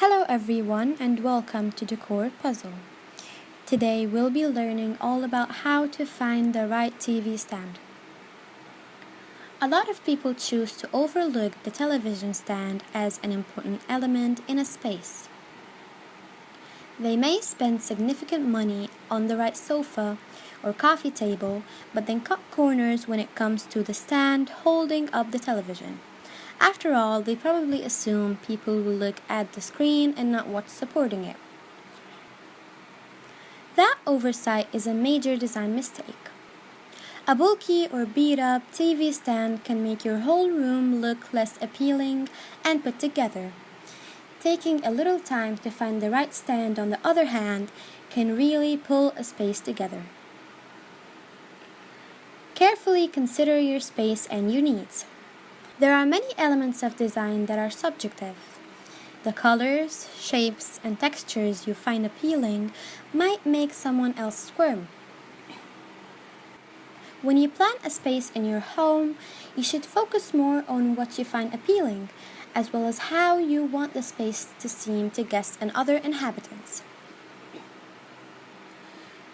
Hello everyone and welcome to Decor Puzzle. Today we'll be learning all about how to find the right TV stand. A lot of people choose to overlook the television stand as an important element in a space. They may spend significant money on the right sofa or coffee table, but then cut corners when it comes to the stand holding up the television. After all, they probably assume people will look at the screen and not what's supporting it. That oversight is a major design mistake. A bulky or beat-up TV stand can make your whole room look less appealing and put together. Taking a little time to find the right stand, on the other hand, can really pull a space together. Carefully consider your space and your needs. There are many elements of design that are subjective. The colors, shapes, and textures you find appealing might make someone else squirm. When you plan a space in your home, you should focus more on what you find appealing, as well as how you want the space to seem to guests and other inhabitants.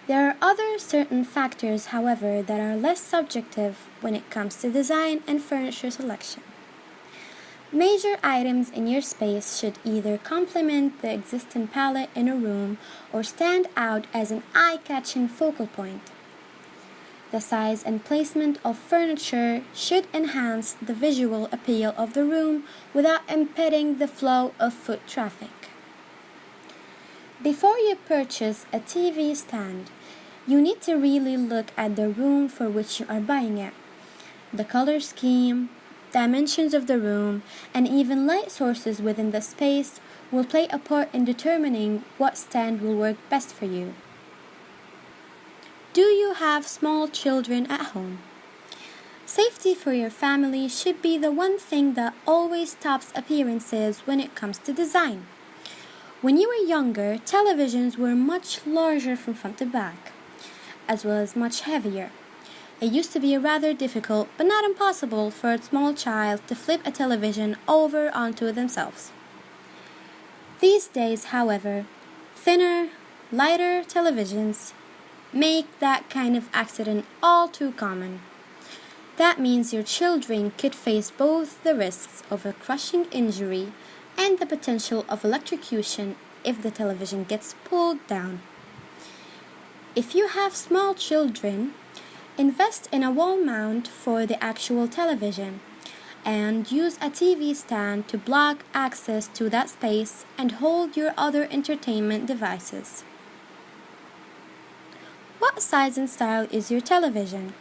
There are other certain factors, however, that are less subjective when it comes to design and furniture selection. Major items in your space should either complement the existing palette in a room or stand out as an eye-catching focal point. The size and placement of furniture should enhance the visual appeal of the room without impeding the flow of foot traffic. Before you purchase a TV stand, you need to really look at the room for which you are buying it. The color scheme, dimensions of the room, and even light sources within the space will play a part in determining what stand will work best for you. Do you have small children at home? Safety for your family should be the one thing that always tops appearances when it comes to design. When you were younger, televisions were much larger from front to back, as well as much heavier. It used to be rather difficult, but not impossible, for a small child to flip a television over onto themselves. These days, however, thinner, lighter televisions make that kind of accident all too common. That means your children could face both the risks of a crushing injury and the potential of electrocution if the television gets pulled down. If you have small children, invest in a wall mount for the actual television and use a TV stand to block access to that space and hold your other entertainment devices. What size and style is your television?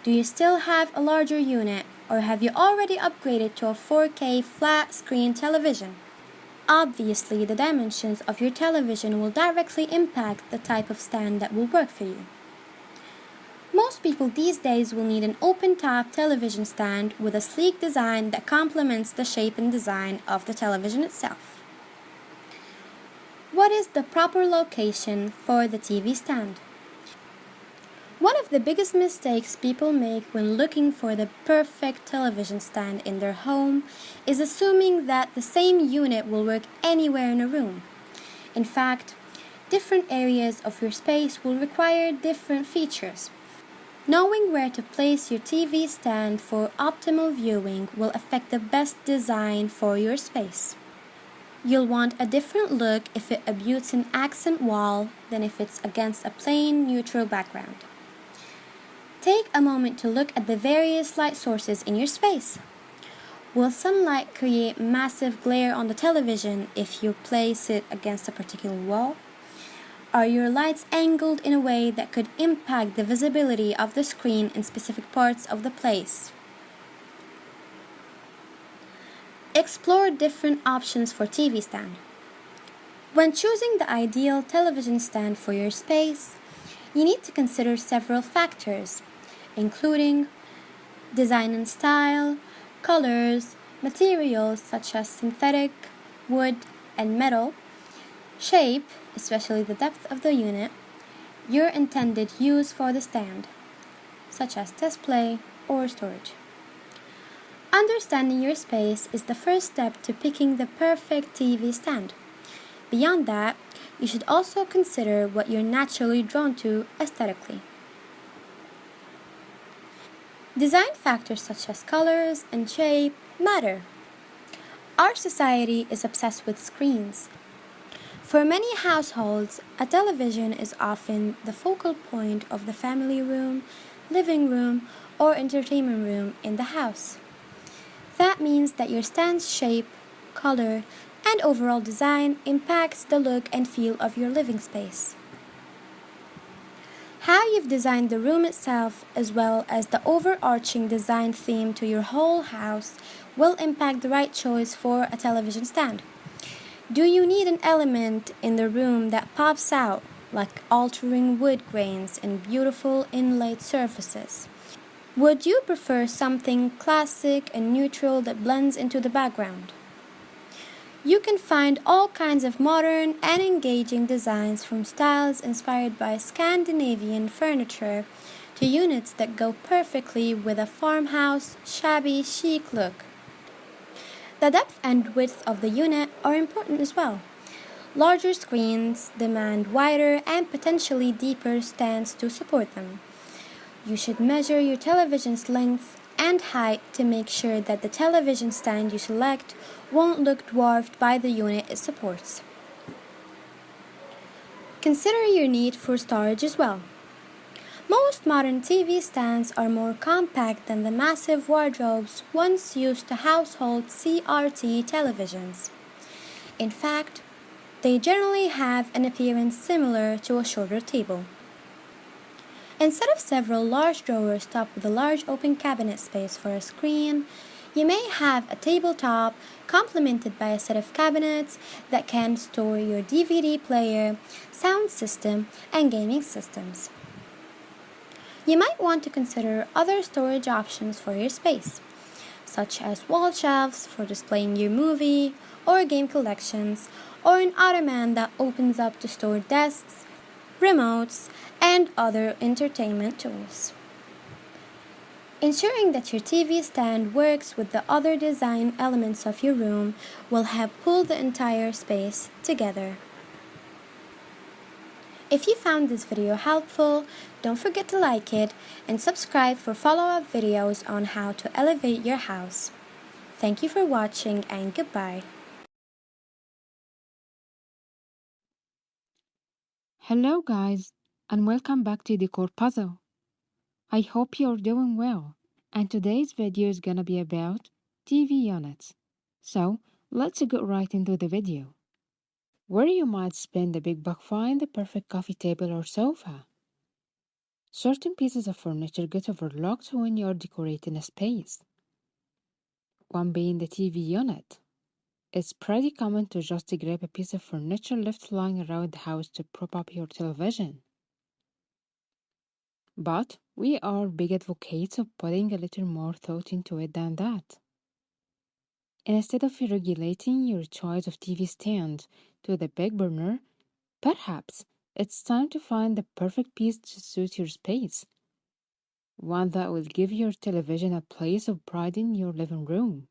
Do you still have a larger unit, or have you already upgraded to a 4K flat screen television? Obviously, the dimensions of your television will directly impact the type of stand that will work for you. Most people these days will need an open-top television stand with a sleek design that complements the shape and design of the television itself. What is the proper location for the TV stand? One of the biggest mistakes people make when looking for the perfect television stand in their home is assuming that the same unit will work anywhere in a room. In fact, different areas of your space will require different features. Knowing where to place your TV stand for optimal viewing will affect the best design for your space. You'll want a different look if it abuts an accent wall than if it's against a plain neutral background. Take a moment to look at the various light sources in your space. Will sunlight create massive glare on the television if you place it against a particular wall? Are your lights angled in a way that could impact the visibility of the screen in specific parts of the place? Explore different options for TV stand. When choosing the ideal television stand for your space, you need to consider several factors, including design and style, colors, materials such as synthetic, wood, and metal, shape, especially the depth of the unit, your intended use for the stand, such as display or storage. Understanding your space is the first step to picking the perfect TV stand. Beyond that, you should also consider what you're naturally drawn to aesthetically. Design factors such as colors and shape matter. Our society is obsessed with screens. For many households, a television is often the focal point of the family room, living room, or entertainment room in the house. That means that your stand's shape, color, and overall design impacts the look and feel of your living space. How you've designed the room itself, as well as the overarching design theme to your whole house, will impact the right choice for a television stand. Do you need an element in the room that pops out, like altering wood grains and beautiful inlaid surfaces? Would you prefer something classic and neutral that blends into the background? You can find all kinds of modern and engaging designs, from styles inspired by Scandinavian furniture to units that go perfectly with a farmhouse, shabby chic look. The depth and width of the unit are important as well. Larger screens demand wider and potentially deeper stands to support them. You should measure your television's length and height to make sure that the television stand you select won't look dwarfed by the unit it supports. Consider your need for storage as well. Most modern TV stands are more compact than the massive wardrobes once used to household CRT televisions. In fact, they generally have an appearance similar to a shorter table. Instead of several large drawers topped with a large open cabinet space for a screen, you may have a tabletop complemented by a set of cabinets that can store your DVD player, sound system, and gaming systems. You might want to consider other storage options for your space, such as wall shelves for displaying your movie or game collections, or an ottoman that opens up to store desks, remotes, and other entertainment tools. Ensuring that your TV stand works with the other design elements of your room will help pull the entire space together. If you found this video helpful, don't forget to like it and subscribe for follow-up videos on how to elevate your house. Thank you for watching and goodbye. Hello guys, and welcome back to Decor Puzzle. I hope you're doing well, and today's video is gonna be about TV units. So, let's get right into the video. Where you might spend a big buck find the perfect coffee table or sofa. Certain pieces of furniture get overlooked when you're decorating a space. One being the TV unit. It's pretty common to just grab a piece of furniture left lying around the house to prop up your television. But we are big advocates of putting a little more thought into it than that. Instead of regulating your choice of TV stand to the big burner, perhaps it's time to find the perfect piece to suit your space. One that will give your television a place of pride in your living room.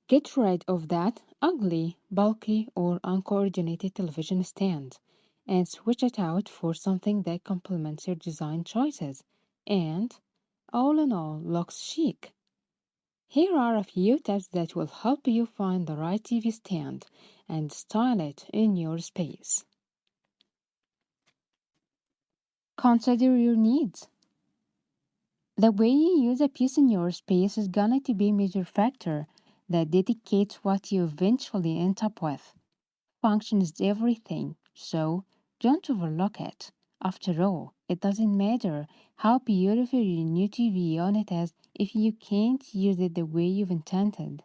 Get rid of that ugly, bulky, or uncoordinated television stand and switch it out for something that complements your design choices and, all in all, looks chic. Here are a few tips that will help you find the right TV stand and style it in your space. Consider your needs. The way you use a piece in your space is going to be a major factor that dictates what you eventually end up with. Function is everything, so don't overlook it. After all, it doesn't matter how beautiful your new TV unit is if you can't use it the way you've intended.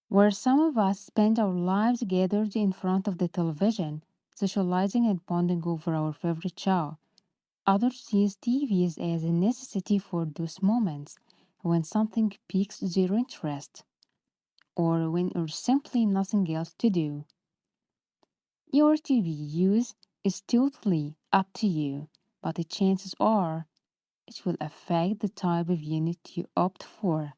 Where some of us spend our lives gathered in front of the television, socializing and bonding over our favorite show, others see TVs as a necessity for those moments when something piques their interest, or when there's simply nothing else to do. Your TV use is totally up to you, but the chances are it will affect the type of unit you opt for.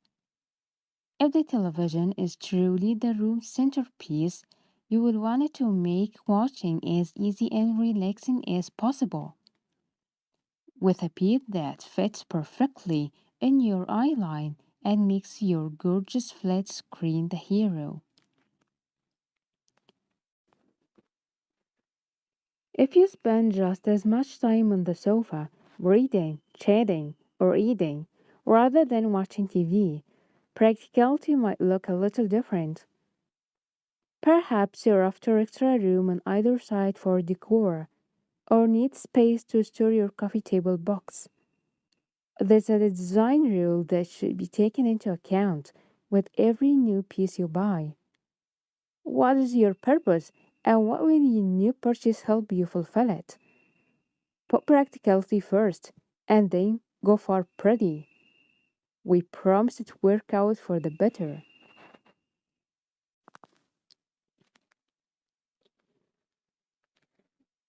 If the television is truly the room's centerpiece, you will want it to make watching as easy and relaxing as possible, with a beat that fits perfectly in your eye line and makes your gorgeous flat screen the hero. If you spend just as much time on the sofa, reading, chatting, or eating, rather than watching TV, practicality might look a little different. Perhaps you're after extra room on either side for decor, or need space to store your coffee table box. There's a design rule that should be taken into account with every new piece you buy. What is your purpose, and what will your new purchase help you fulfill it? Put practicality first, and then go for pretty. We promise it work out for the better.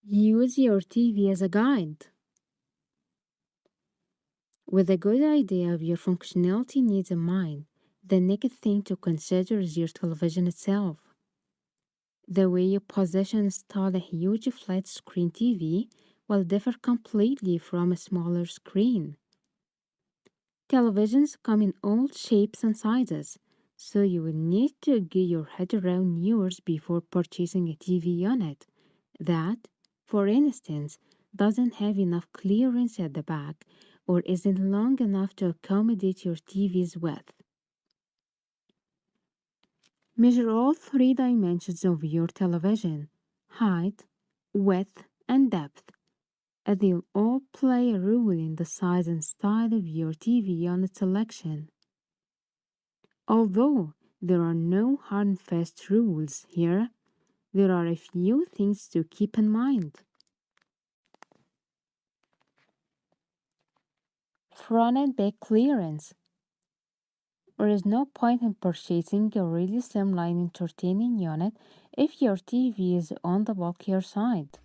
Use your TV as a guide. With a good idea of your functionality needs in mind, the next thing to consider is your television itself. The way you position and install a huge flat screen TV will differ completely from a smaller screen. Televisions come in all shapes and sizes, so you will need to get your head around yours before purchasing a TV unit that, for instance, doesn't have enough clearance at the back or isn't long enough to accommodate your TV's width. Measure all three dimensions of your television: height, width, and depth. And they'll all play a role in the size and style of your TV unit selection. Although there are no hard and fast rules here, there are a few things to keep in mind. Front and back clearance. There is no point in purchasing a really slimline entertaining unit if your TV is on the bulkier side.